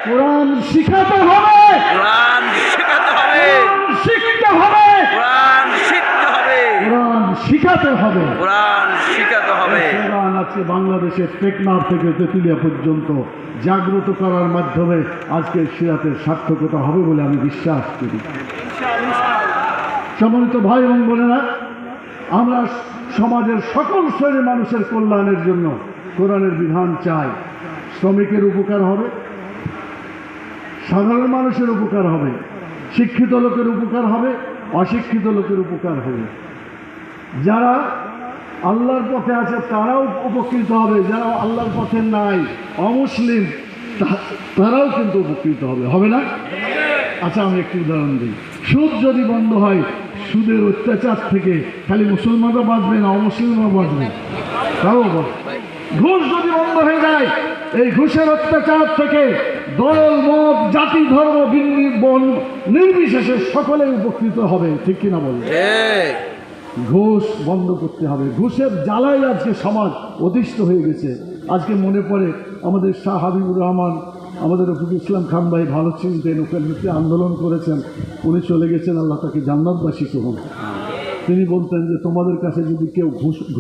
কোরআন শিখাতে হবে, কোরআন শেখাতে হবে, কোরআন শিখতে হবে, কোরআন শিখতে হবে, কোরআন শিখাতে হবে। কোরআন শিখাতে হবে। কোরআন আজকে বাংলাদেশের টেকনাফ থেকে তেঁতুলিয়া পর্যন্ত জাগ্রত করার মাধ্যমে আজকে সিরাতের সার্থকতা হবে বলে আমি বিশ্বাস করি। সম্মানিত ভাই এবং বোনেরা, আমরা সমাজের সকল শ্রেণীর মানুষের কল্যাণের জন্য কোরআনের বিধান চাই। শ্রমিকের উপকার হবে, সাধারণ মানুষের উপকার হবে, শিক্ষিত লোকের উপকার হবে, অশিক্ষিত লোকের উপকার হবে। যারা আল্লাহর পথে আছে তারাও উপকৃত হবে, যারা আল্লাহর পথে নাই অমুসলিম তারাও কিন্তু উপকৃত হবে, হবে না? আচ্ছা, আমি একটি উদাহরণ দিই। সুদ যদি বন্ধ হয়, সুদের অত্যাচার থেকে খালি মুসলমানরা বাঁচবে না, অমুসলিমরা বাঁচবে, তাও বাঁচবে। ঘুষ যদি বন্ধ হয়ে যায়, এই ঘুষের অত্যাচার থেকে দল মত জাতি ধর্ম বর্ণ নির্বিশেষে সকলে উপকৃত হবে, ঠিক কিনা বলবে? ঘুষ বন্ধ করতে হবে। ঘুষের জ্বালায় আজকে সমাজ অতিষ্ঠ হয়ে গেছে। আজকে মনে পড়ে আমাদের শাহ হাবিবুর রহমান, আমাদের রফিকুল ইসলাম খান ভাই ভালো চিনতেন, ওখানে আন্দোলন করেছেন, উনি চলে গেছেন, আল্লাহ তাকে জান্নাতবাসী করুন। তিনি বলতেন যে তোমাদের কাছে যদি কেউ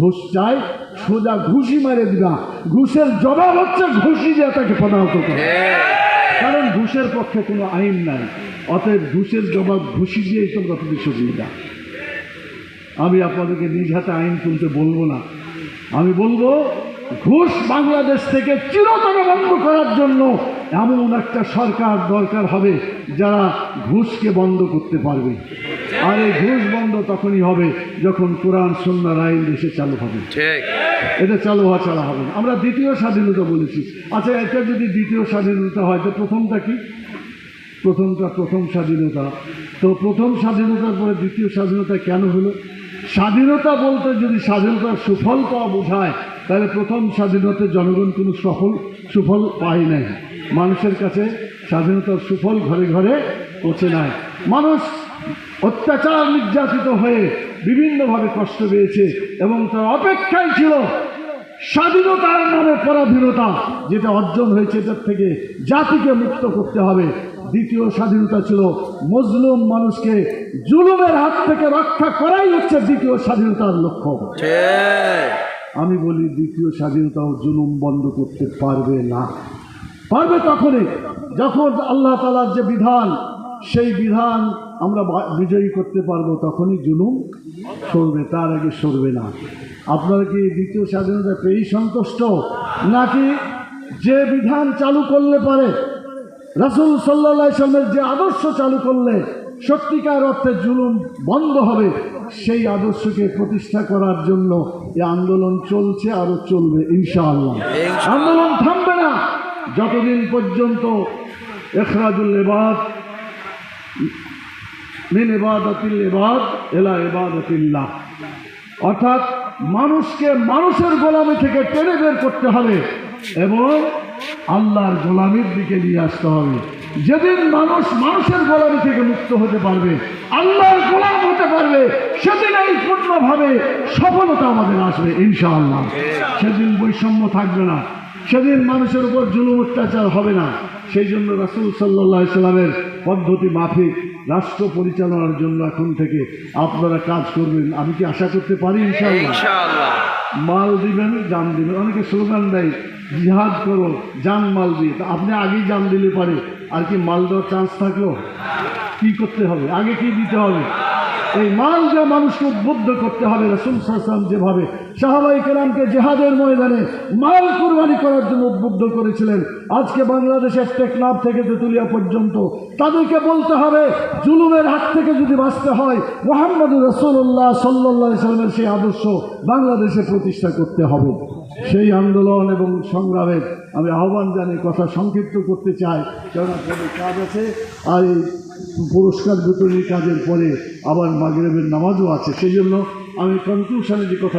ঘুষ চায়, সোজা ঘুষি মারে দিবা, ঘুষের জবাব হচ্ছে ঘুষি দিয়ে তাকে প্রদানত করে। কারণ ঘুষের পক্ষে কোনো আইন নাই, অতএব ঘুষের জবাব ঘুষি দিয়েই তোমরা প্রতিশোধ নিবা। আমি আপনাদেরকে নিজ হাতে আইন তুলতে বলবো না, আমি বলবো ঘুষ বাংলাদেশ থেকে চিরতরে বন্ধ করার জন্য এমন একটা সরকার দরকার হবে যারা ঘুষকে বন্ধ করতে পারবে। আর এই ঘুষ বন্ধ তখনই হবে যখন কোরআন সুন্নাহর আইন দেশে চালু হবে। এটা চালু হওয়া ছাড়া হবে না। আমরা দ্বিতীয় স্বাধীনতা বলেছি। আচ্ছা, এটা যদি দ্বিতীয় স্বাধীনতা হয় তো প্রথমটা কি? প্রথম স্বাধীনতা। তো প্রথম স্বাধীনতার পরে দ্বিতীয় স্বাধীনতা কেন হলো? স্বাধীনতা বলতে যদি স্বাধীনতার সুফল পাওয়া বোঝায়, তাহলে প্রথম স্বাধীনতাতে জনগণ কোনো সুফল পায় নাই। মানুষের কাছে স্বাধীনতার সুফল ঘরে ঘরে পৌঁছে নাই। মানুষ অত্যাচার নির্যাতিত হয়ে বিভিন্নভাবে কষ্ট পেয়েছে এবং তার অপেক্ষায় ছিল স্বাধীনতার নামে পরাধীনতা, যেটা অর্জন হয়েছে এটার থেকে জাতিকে মুক্ত করতে হবে। দ্বিতীয় স্বাধীনতা ছিল মজলুম মানুষকে জুলুমের হাত থেকে রক্ষা করাই হচ্ছে দ্বিতীয় স্বাধীনতার লক্ষ্য। আমি বলি দ্বিতীয় স্বাধীনতাও জুলুম বন্ধ করতে পারবে না। পারবে তখনই যখন আল্লাহ তাআলার যে বিধান, সেই বিধান আমরা বিজয়ী করতে পারবো, তখনই জুলুম সরবে, তার আগে সরবে না। আপনারা কি দ্বিতীয় স্বাধীনতা পেয়েই সন্তুষ্ট, নাকি যে বিধান চালু করলে পারে রাসূল সাল্লাল্লাহু আলাইহি ওয়াসাল্লামের যে আদর্শ চালু করলে সত্যিকার অর্থে জুলুম বন্ধ হবে, সেই আদর্শকে প্রতিষ্ঠা করার জন্য এই আন্দোলন চলছে, আরো চলবে ইনশাআল্লাহ। আন্দোলন থামবে না যতদিন পর্যন্ত ইখরাজুল ইবাদ মিন ইবাদাতিল ইবাদ ইলা ইবাদাতিল্লাহ, অর্থাৎ মানুষকে মানুষের গোলামি থেকে টেনে বের করতে হবে এবং আল্লাহর গোলামির দিকে নিয়ে আসতে হবে। যেদিন মানুষ মানুষের গোলামি থেকে মুক্ত হতে পারবে, আল্লাহর গোলাম হতে পারবে, সেদিন এই পূর্ণভাবে সফলতা আমাদের আসবে ইনশাআল্লাহ। সেদিন বৈষম্য থাকবে না, সেদিন মানুষের উপর জুলুম অত্যাচার হবে না। সেই জন্য রাসূল সাল্লাল্লাহু আলাইহি ওয়াসাল্লামের পদ্ধতি মাফিক রাষ্ট্র পরিচালনার জন্য এখন থেকে আপনারা কাজ করবেন, আমি কি আশা করতে পারি? ইনশাআল্লাহ। মাল দিবেন, জান দিবেন। অনেকে স্লোগান দেয় জিহাদ করো জান মাল দিয়ে, তা আপনি আগেই জান দিলে পারে, আর কি মাল দেওয়ার চান্স থাকলো? কি করতে হবে? আগে কি দিতে হবে? এই মাল যা মানুষকে উদ্বুদ্ধ করতে হবে। রাসূল সাল্লাল্লাহু আলাইহি ওয়াসাল্লাম যেভাবে সাহাবায়ে কেরামকে জিহাদের ময়দানে মাল কুরবানি করার জন্য উদ্বুদ্ধ করেছিলেন, আজকে বাংলাদেশের টেকনাফ থেকে তেঁতুলিয়া পর্যন্ত তাদেরকে বলতে হবে জুলুমের হাত থেকে যদি বাঁচতে হয় মুহাম্মদুর রাসূলুল্লাহ সাল্লাল্লাহু আলাইহি ওয়াসাল্লামের সেই আদর্শ বাংলাদেশে প্রতিষ্ঠা করতে হবে। সেই আন্দোলন এবং সংগ্রামের আমি আহ্বান জানিয়ে কথা সংক্ষিপ্ত করতে চাই, কারণ আপনাদের কাজ আছে। আর এই পুরস্কার বিতরণী কাজের পরে আবার মাগরিবের নামাজও আছে, সেই জন্য আমি কনক্লুশনে যে কথা